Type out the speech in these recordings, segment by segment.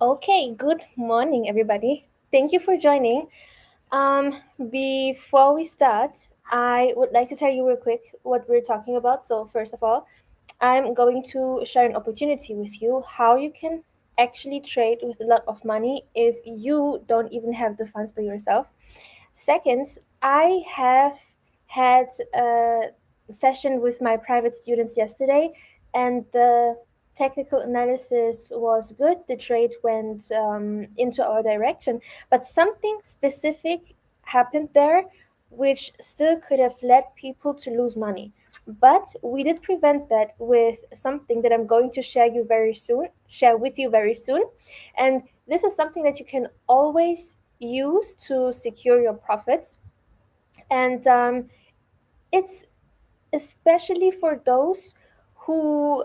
Okay, good morning, everybody. Thank you for joining. Before we start, I would like to tell you real quick what we're talking about. So, first of all, I'm going to share an opportunity with you how you can actually trade with a lot of money if you don't even have the funds by yourself. Second, I have had a session with my private students yesterday, and the technical analysis was good. The trade went into our direction, but something specific happened there which still could have led people to lose money. But we did prevent that with something that I'm going to share with you very soon. And this is something that you can always use to secure your profits. And it's especially for those who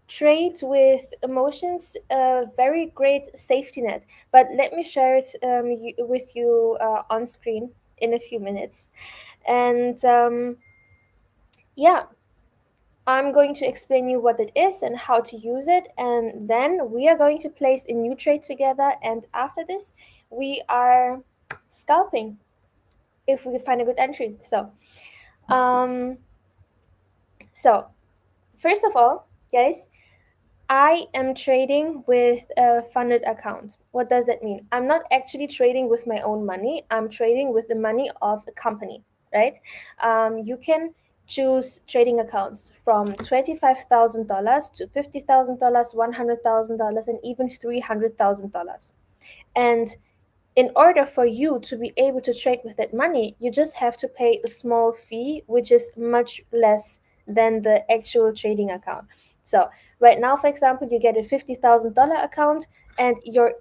trade with emotions a very great safety net. But let me share it with you on screen in a few minutes. And yeah, I'm going to explain you what it is and how to use it, and then we are going to place a new trade together. And after this, we are scalping if we find a good entry. Um, so first of all, guys, I am trading with a funded account. What does that mean? I'm not actually trading with my own money. I'm trading with the money of a company, right? You can choose trading accounts from $25,000 to $50,000, $100,000, and even $300,000. And in order for you to be able to trade with that money, you just have to pay a small fee, which is much less than the actual trading account. So, right now, for example, you get a $50,000 account, and your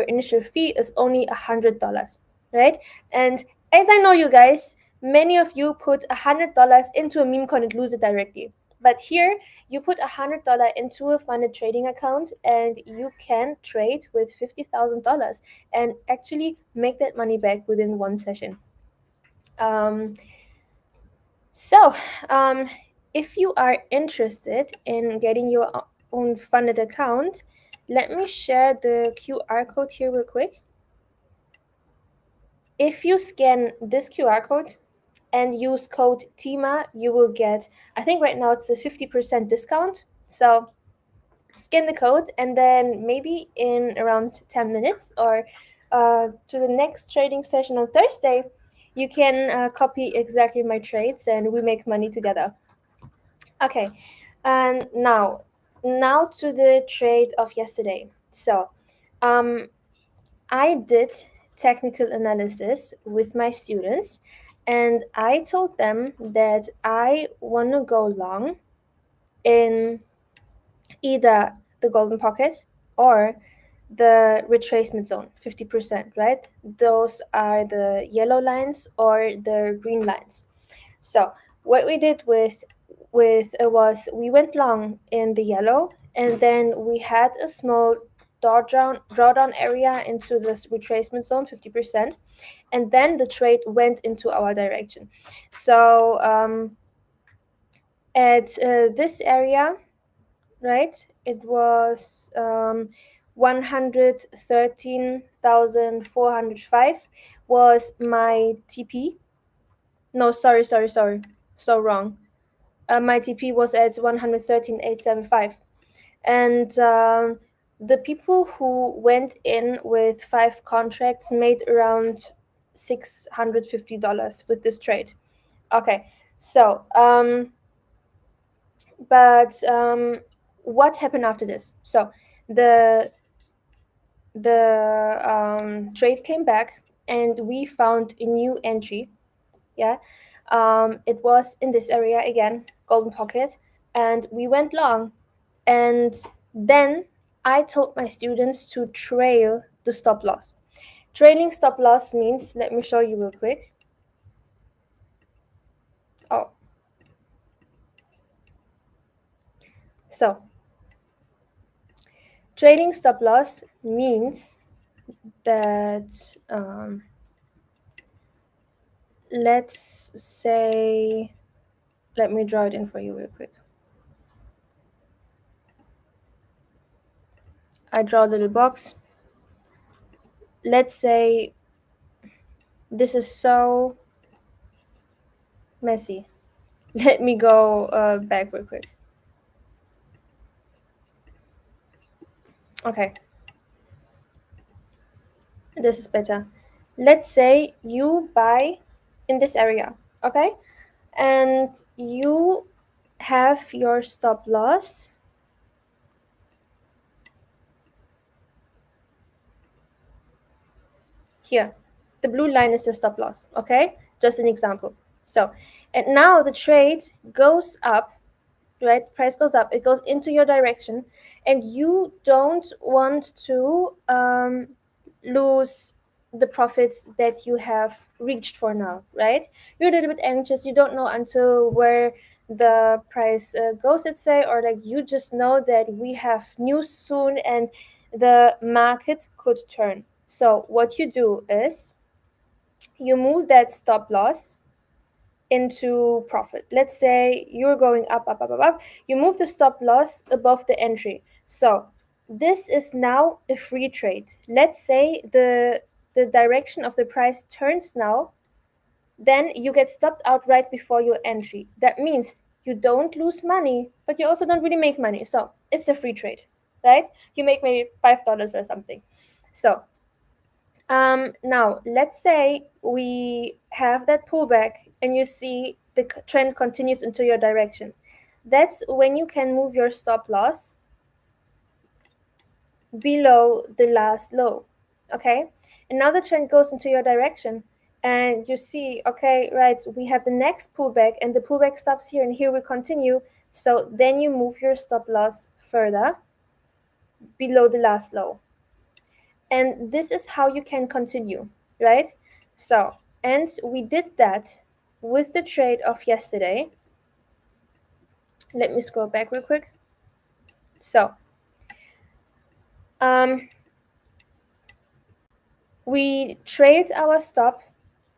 initial fee is only $100, right? And as I know you guys, many of you put $100 into a meme coin and lose it directly. But here, you put $100 into a funded trading account, and you can trade with $50,000 and actually make that money back within one session. Um, so, um, if you are interested in getting your own funded account, let me share the QR code here real quick. If you scan this QR code and use code TIMA, you will get, I think right now it's a 50% discount. So scan the code, and then maybe in around 10 minutes or to the next trading session on Thursday, you can copy exactly my trades and we make money together. Okay, and now to the trade of yesterday. So I did technical analysis with my students, and I told them that I want to go long in either the golden pocket or the retracement zone, 50%, right? Those are the yellow lines or the green lines. So what we did was we went long in the yellow, and then we had a small drawdown area into this retracement zone, 50%, and then the trade went into our direction. So at this area, right? It was 113,405 was my TP. No, sorry. So wrong. My TP was at 113,875. And the people who went in with 5 contracts made around $650 with this trade. Okay, so but what happened after this? So the trade came back, and we found a new entry. Yeah, it was in this area again, golden pocket, and we went long. And then I told my students to trail the stop loss. Trailing stop loss means, let me show you real quick. Oh, so trailing stop loss means that let's say, let me draw it in for you real quick. I draw a little box. Let's say this is so messy. Let me go back real quick. Okay, this is better. Let's say you buy in this area, okay? And you have your stop loss here. The blue line is your stop loss, okay? Just an example. So, and now the trade goes up, right? Price goes up, it goes into your direction, and you don't want to lose the profits that you have reached for now, right? You're a little bit anxious, you don't know until where the price goes, let's say, or like you just know that we have news soon and the market could turn. So what you do is you move that stop loss into profit. Let's say you're going up, up, up, up, up. You move the stop loss above the entry. So this is now a free trade. Let's say the direction of the price turns now, then you get stopped out right before your entry. That means you don't lose money, but you also don't really make money. So it's a free trade, right? You make maybe $5 or something. So now, let's say we have that pullback and you see the trend continues into your direction. That's when you can move your stop loss below the last low. Okay? And now the trend goes into your direction and you see, okay, right, we have the next pullback and the pullback stops here and here we continue. So then you move your stop loss further below the last low. And this is how you can continue, right? So, and we did that with the trade of yesterday. Let me scroll back real quick. So um, we traded our stop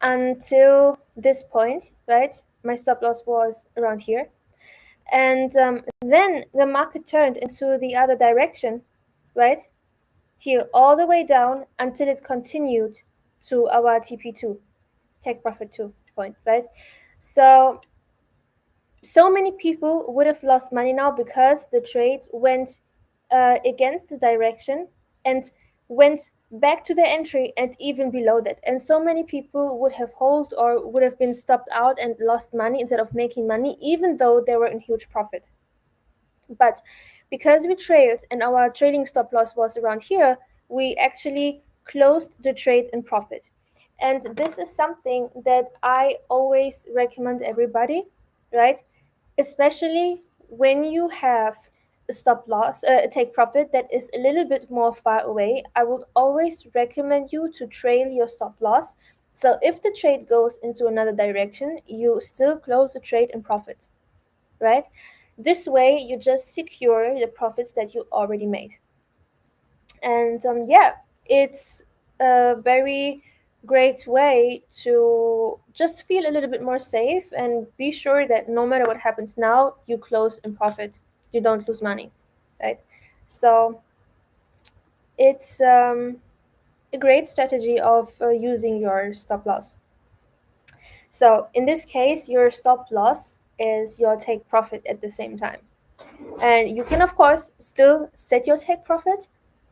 until this point, right? My stop loss was around here, and then the market turned into the other direction, right? Here all the way down until it continued to our TP2, take profit 2 point, right? So many people would have lost money now because the trade went against the direction and went back to the entry and even below that. And so many people would have hold or would have been stopped out and lost money instead of making money, even though they were in huge profit. But because we trailed and our trading stop loss was around here, we actually closed the trade in profit. And this is something that I always recommend everybody, right? Especially when you have a stop loss, a take profit that is a little bit more far away. I would always recommend you to trail your stop loss. So if the trade goes into another direction, you still close the trade in profit, right? This way, you just secure the profits that you already made. And yeah, it's a very great way to just feel a little bit more safe and be sure that no matter what happens now, you close in profit. You don't lose money, right? So it's a great strategy of using your stop loss. So in this case, your stop loss is your take profit at the same time. And you can, of course, still set your take profit,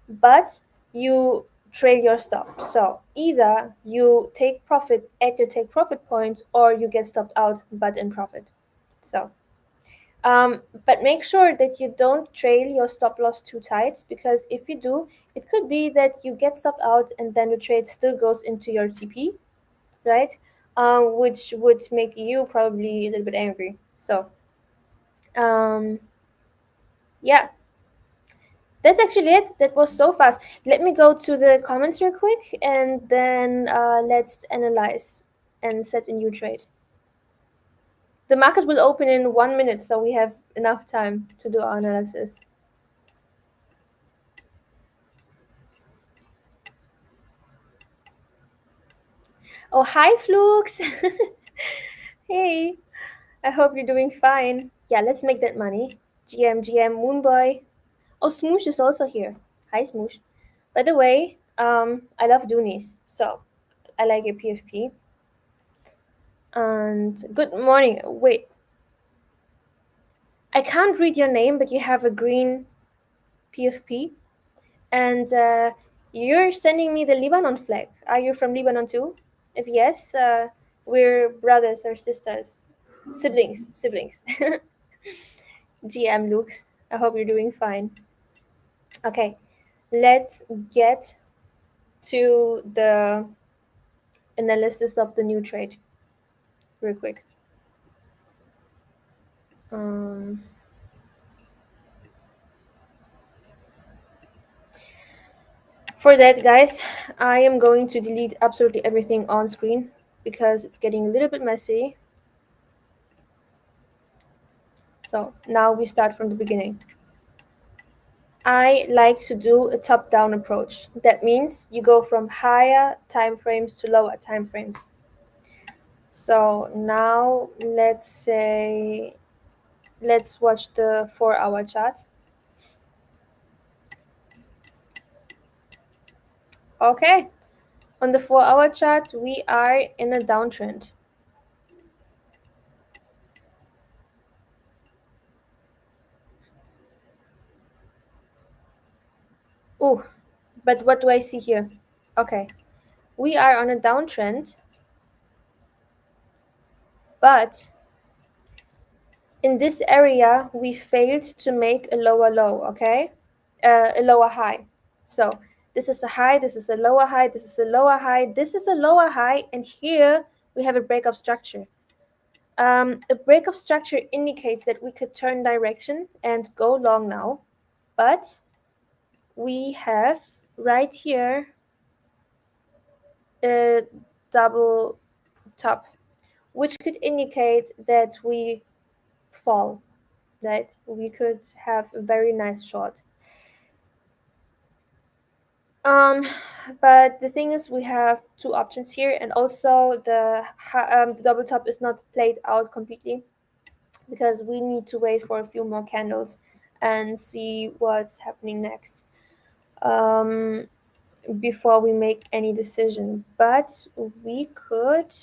but you trail your stop. So either you take profit at your take profit point or you get stopped out but in profit. So, but make sure that you don't trail your stop loss too tight, because if you do, it could be that you get stopped out and then the trade still goes into your TP, right? Which would make you probably a little bit angry. So, um, yeah, that's actually it. That was so fast. Let me go to the comments real quick and then let's analyze and set a new trade. The market will open in 1 minute, so we have enough time to do our analysis. Oh, hi, Flux. Hey, I hope you're doing fine. Yeah, let's make that money. GM, GM, Moonboy. Oh, Smoosh is also here. Hi, Smoosh. By the way, I love Doonies, so I like your PFP. And good morning. Wait, I can't read your name, but you have a green PFP, and you're sending me the Lebanon flag. Are you from Lebanon too? If yes, we're brothers or sisters, siblings. GM Lux, I hope you're doing fine. Okay, let's get to the analysis of the new trade real quick. Um, for that, guys, I am going to delete absolutely everything on screen because it's getting a little bit messy. So now we start from the beginning. I like to do a top-down approach. That means you go from higher time frames to lower time frames. So now let's watch the 4-hour chart. Okay, on the 4-hour chart, we are in a downtrend. Oh, but what do I see here? Okay, we are on a downtrend, but in this area, we failed to make a lower low, okay? A lower high. So this is a high, this is a lower high, this is a lower high, this is a lower high, and here we have a break of structure. A break of structure indicates that we could turn direction and go long now, but we have right here a double top, which could indicate that we fall, that we could have a very nice short. Um, but the thing is, we have two options here, and also the double top is not played out completely because we need to wait for a few more candles and see what's happening next before we make any decision. But we could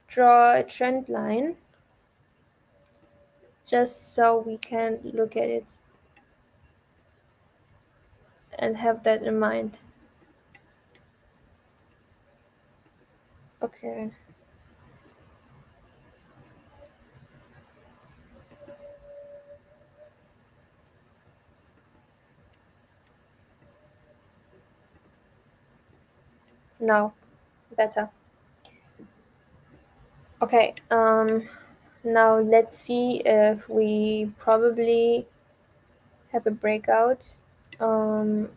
draw a trend line just so we can look at it and have that in mind. Okay. Now, better. Okay. Now let's see if we probably have a breakout um,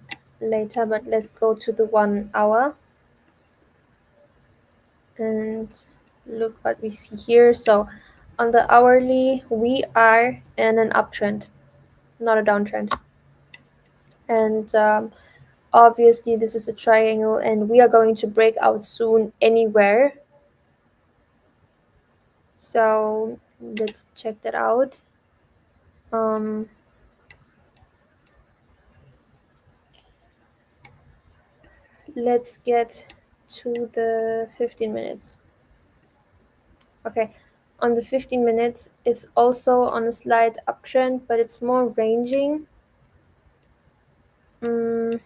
later, but let's go to the 1 hour and look what we see here. So on the hourly, we are in an uptrend, not a downtrend. And obviously, this is a triangle, and we are going to break out soon anywhere. So let's check that out. Um, let's get to the 15 minutes. Okay, on the 15 minutes, it's also on a slight uptrend, but it's more ranging. Mm,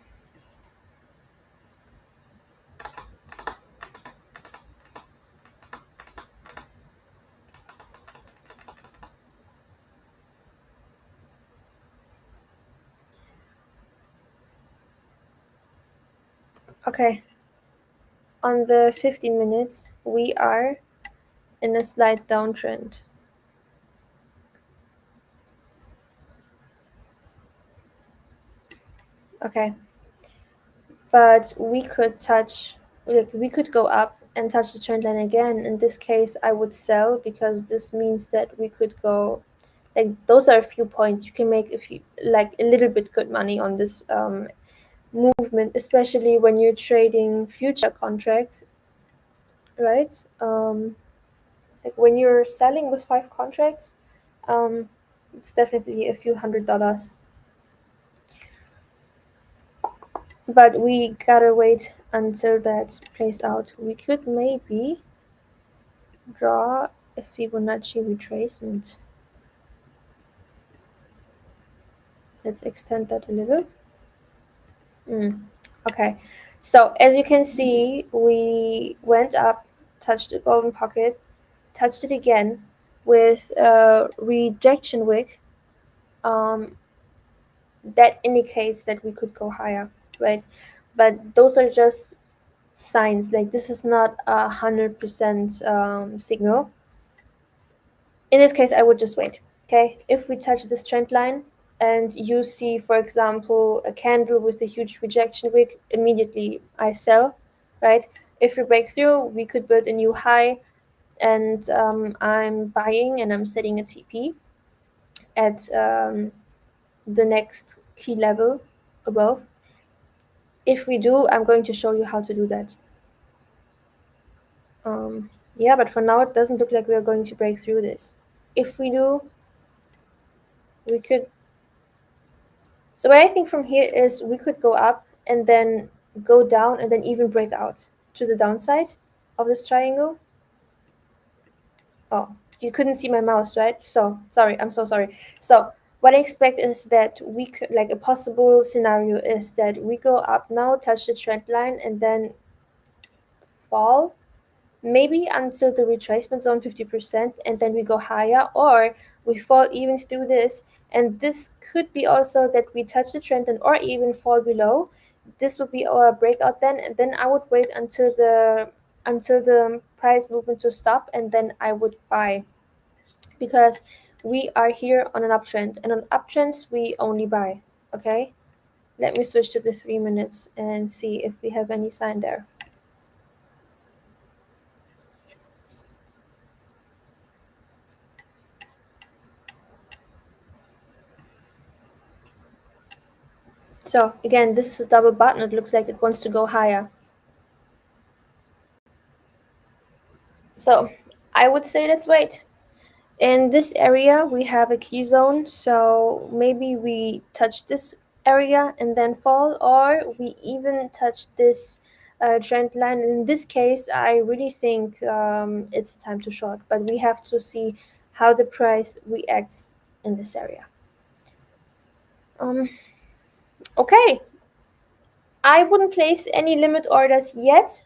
okay, on the 15 minutes, we are in a slight downtrend. Okay, but we could we could go up and touch the trend line again. In this case, I would sell because this means that we could go, like, those are a few points. You can make a little bit good money on this movement, especially when you're trading future contracts, right? Like when you're selling with 5 contracts, um, it's definitely a few $100. but we gotta wait until that plays out. We could maybe draw a Fibonacci retracement. Let's extend that a little. Okay, so as you can see, we went up, touched the golden pocket, touched it again with a rejection wick. Um, that indicates that we could go higher, right? But those are just signs. Like this is not 100% signal. In this case, I would just wait. Okay, if we touch this trend line and you see, for example, a candle with a huge rejection wick, immediately I sell, right? If we break through, we could build a new high, and I'm buying and I'm setting a TP at the next key level above. If we do, I'm going to show you how to do that. Yeah, but for now, it doesn't look like we are going to break through this. If we do, we could. So what I think from here is we could go up and then go down and then even break out to the downside of this triangle. Oh, you couldn't see my mouse, right? So sorry, I'm so sorry. So what I expect is that we could, like a possible scenario is that we go up now, touch the trend line, and then fall maybe until the retracement zone 50%, and then we go higher, or we fall even through this, and this could be also that we touch the trend and or even fall below. This would be our breakout then, and then I would wait until the price movement to stop, and then I would buy, because we are here on an uptrend, and on uptrends we only buy. Okay, let me switch to the 3 minutes and see if we have any sign there. So again, this is a double button. It looks like it wants to go higher. So I would say let's wait. In this area, we have a key zone. So maybe we touch this area and then fall, or we even touch this trend line. In this case, I really think it's time to short, but we have to see how the price reacts in this area. Um, okay, I wouldn't place any limit orders yet.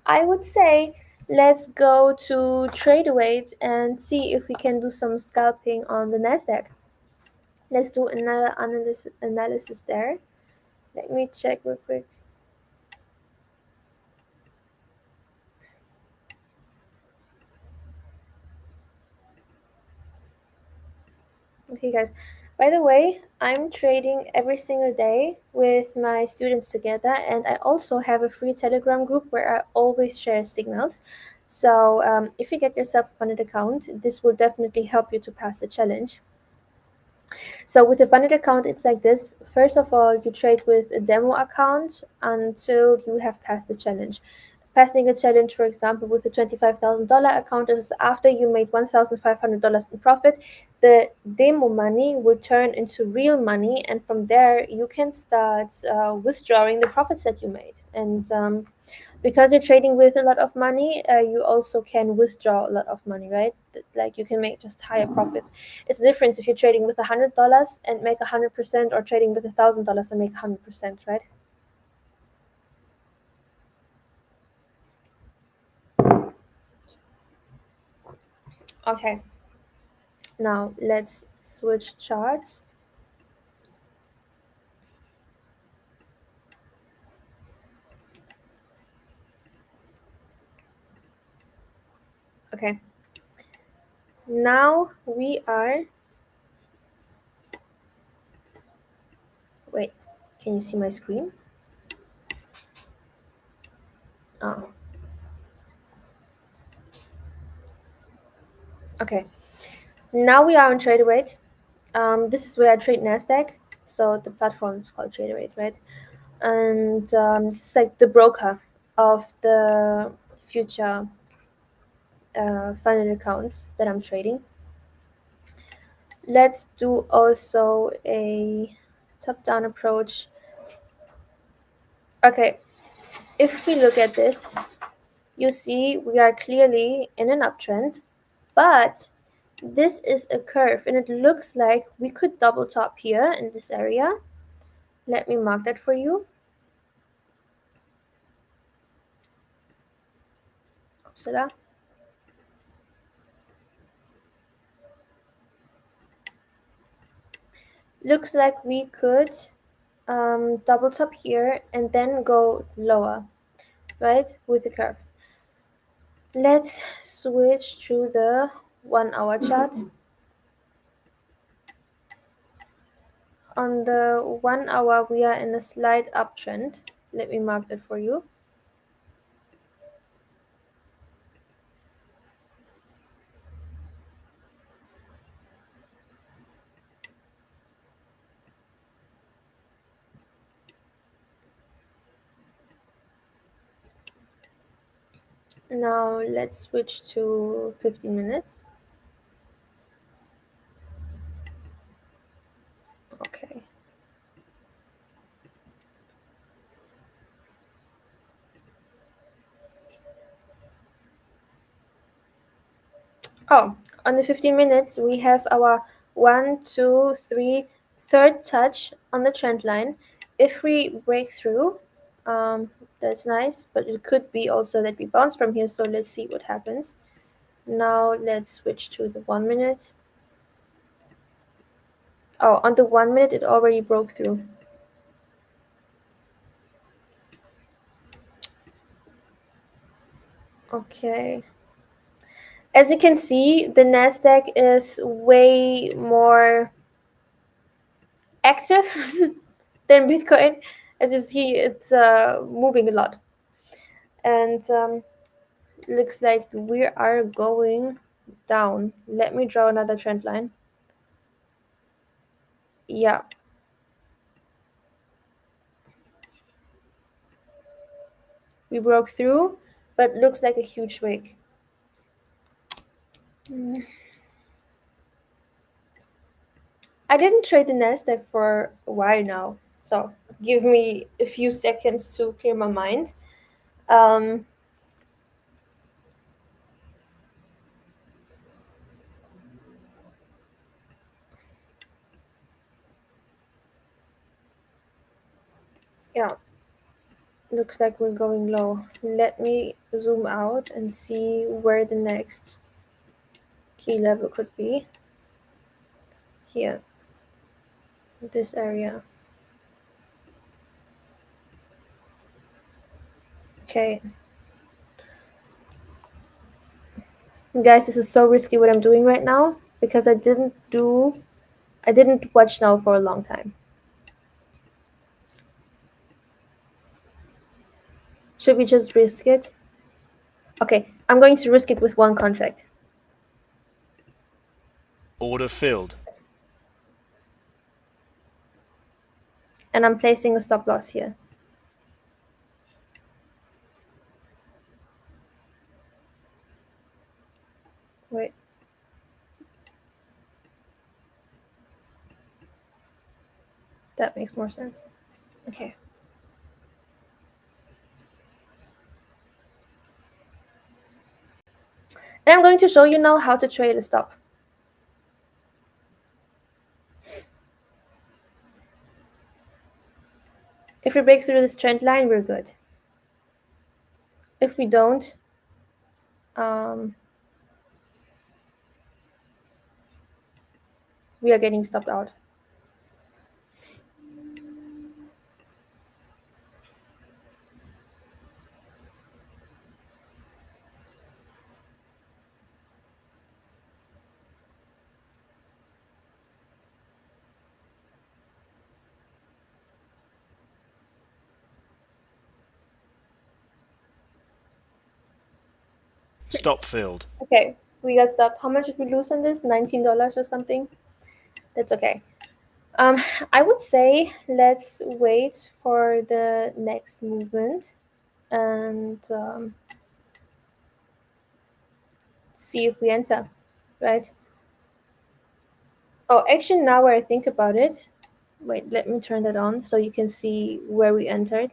I would say let's go to TradeAway and see if we can do some scalping on the Nasdaq. Let's do another analysis there. Let me check real quick. Okay, guys. By the way, I'm trading every single day with my students together, and I also have a free Telegram group where I always share signals. So if you get yourself a funded account, this will definitely help you to pass the challenge. So with a funded account, it's like this. First of all, you trade with a demo account until you have passed the challenge. Passing a challenge, for example, with a $25,000 account is after you made $1,500 in profit. The demo money will turn into real money, and from there you can start withdrawing the profits that you made. And because you're trading with a lot of money, you also can withdraw a lot of money, right? Like you can make just higher profits. It's a difference if you're trading with $100 and make 100%, or trading with $1,000 and make 100%, right? Okay, now let's switch charts. Okay, now we are, wait, can you see my screen? Oh, okay. Now we are on TradeAway. This is where I trade Nasdaq. So the platform is called TradeAway, right? And this is like the broker of the future funded accounts that I'm trading. Let's do also a top-down approach. Okay, if we look at this, you see we are clearly in an uptrend, but this is a curve and it looks like we could double top here in this area. Let me mark that for you. Upsala. Looks like we could double top here and then go lower, right, with the curve. Let's switch to the 1 hour chart. On the 1 hour, we are in a slight uptrend. Let me mark that for you. Now let's switch to 15 minutes. Okay. Oh, on the 15 minutes, we have our one, two, three, third touch on the trend line. If we break through, that's nice, but it could be also that we bounce from here, so let's see what happens. Now let's switch to the 1 minute. Oh, on the 1 minute, it already broke through. Okay. As you can see, the Nasdaq is way more active than Bitcoin. As you see, it's moving a lot, and looks like we are going down. Let me draw another trend line. Yeah, we broke through, but looks like a huge wake. Mm. I didn't trade the Nasdaq for a while now, so give me a few seconds to clear my mind. Um, yeah, looks like we're going low. Let me zoom out and see where the next key level could be. Here, this area. Okay. Guys, this is so risky what I'm doing right now because I didn't watch now for a long time. Should we just risk it? Okay, I'm going to risk it with one contract. Order filled. And I'm placing a stop loss here. Wait. That makes more sense. Okay. And I'm going to show you now how to trade a stop. If we break through this trend line, we're good. If we don't, we are getting stopped out. Stop filled. Okay, we got stopped. How much did we lose on this? $19 or something? That's okay. Um, I would say let's wait for the next movement and see if we enter, right? Oh, actually, now where I think about it, wait, let me turn that on so you can see where we entered.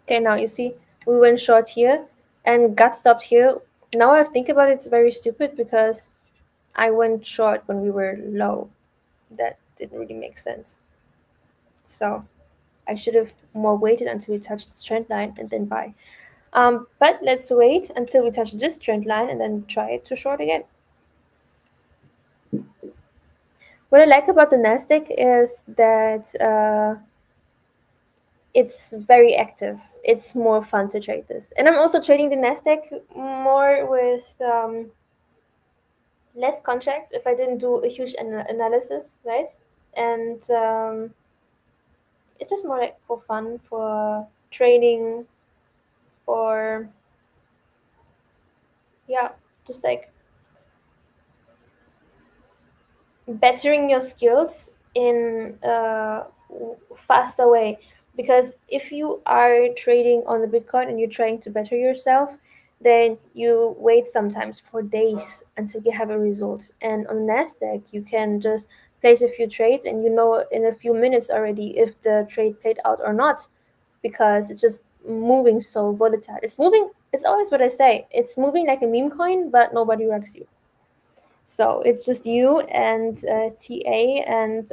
Okay, now you see, we went short here and got stopped here. Now I think about it, it's very stupid because I went short when we were low. That didn't really make sense. So I should have more waited until we touched this trend line and then buy. But let's wait until we touch this trend line and then try it to short again. What I like about the Nasdaq is that it's very active. It's more fun to trade this, and I'm also trading the Nasdaq more with less contracts if I didn't do a huge analysis, right? And it's just more like for fun, for training, for yeah, just like bettering your skills in a faster way. Because if you are trading on the Bitcoin and you're trying to better yourself, then you wait sometimes for days until you have a result. And on Nasdaq, you can just place a few trades and you know in a few minutes already if the trade played out or not, because it's just moving so volatile. It's moving. It's always what I say. It's moving like a meme coin, but nobody rugs you. So it's just you and TA and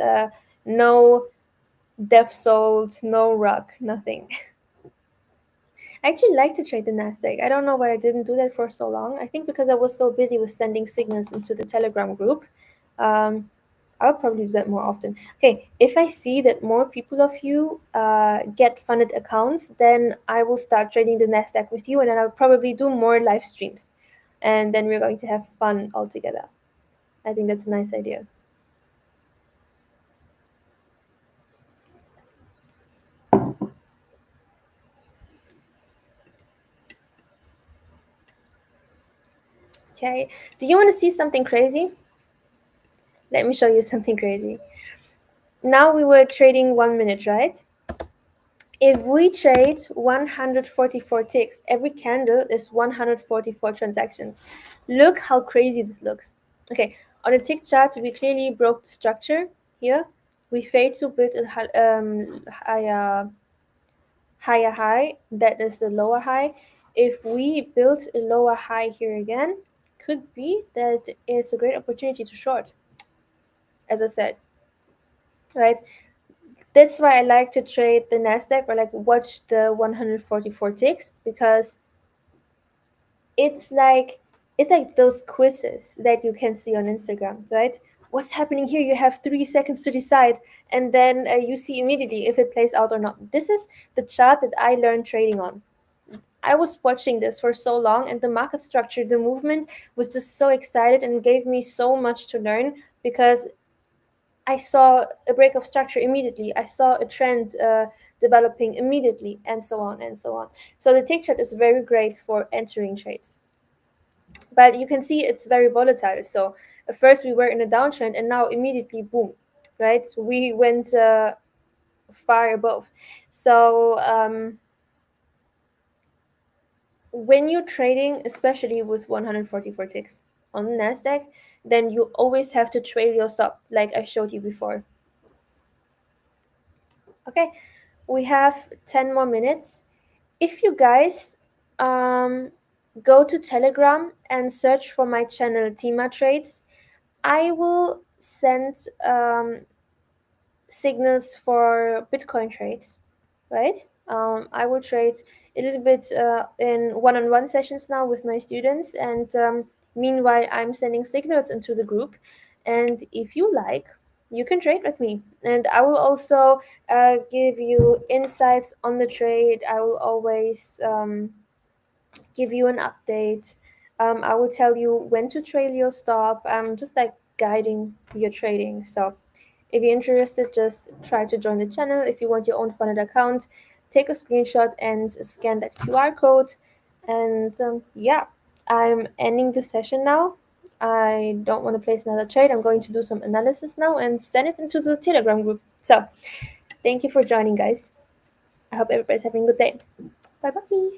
no dev sold, no rug, nothing. I actually like to trade the Nasdaq. I don't know why I didn't do that for so long. I think because I was so busy with sending signals into the Telegram group. Um, I'll probably do that more often. Okay, if I see that more people of you get funded accounts, then I will start trading the Nasdaq with you, and then I'll probably do more live streams, and then we're going to have fun all together. I think that's a nice idea. Okay, do you want to see something crazy? Let me show you something crazy. Now we were trading 1 minute, right? If we trade 144 ticks, every candle is 144 transactions. Look how crazy this looks. Okay, on the tick chart, we clearly broke the structure here. We failed to build a higher high. That is the lower high. If we build a lower high here again, could be that it's a great opportunity to short, as I said, right? That's why I like to trade the Nasdaq or like watch the 144 ticks, because it's like it's like those quizzes that you can see on Instagram, right? What's happening here? You have 3 seconds to decide, and then you see immediately if it plays out or not. This is the chart that I learned trading on. I was watching this for so long, and the market structure, the movement was just so excited and gave me so much to learn, because I saw a break of structure immediately. I saw a trend developing immediately, and so on and so on. So the tick chart is very great for entering trades. But you can see it's very volatile. So at first we were in a downtrend, and now immediately, boom, right? We went far above. So when you're trading, especially with 144 ticks on Nasdaq, then you always have to trail your stop, like I showed you before. Okay, we have 10 more minutes. If you guys go to Telegram and search for my channel Tima Trades, I will send signals for Bitcoin trades, right? I will trade a little bit in one-on-one sessions now with my students, and meanwhile, I'm sending signals into the group. And if you like, you can trade with me, and I will also give you insights on the trade. I will always give you an update. I will tell you when to trail your stop. I'm just like guiding your trading. So if you're interested, just try to join the channel. If you want your own funded account, take a screenshot and scan that QR code. And yeah, I'm ending the session now. I don't want to place another trade. I'm going to do some analysis now and send it into the Telegram group. So thank you for joining, guys. I hope everybody's having a good day. Bye bye.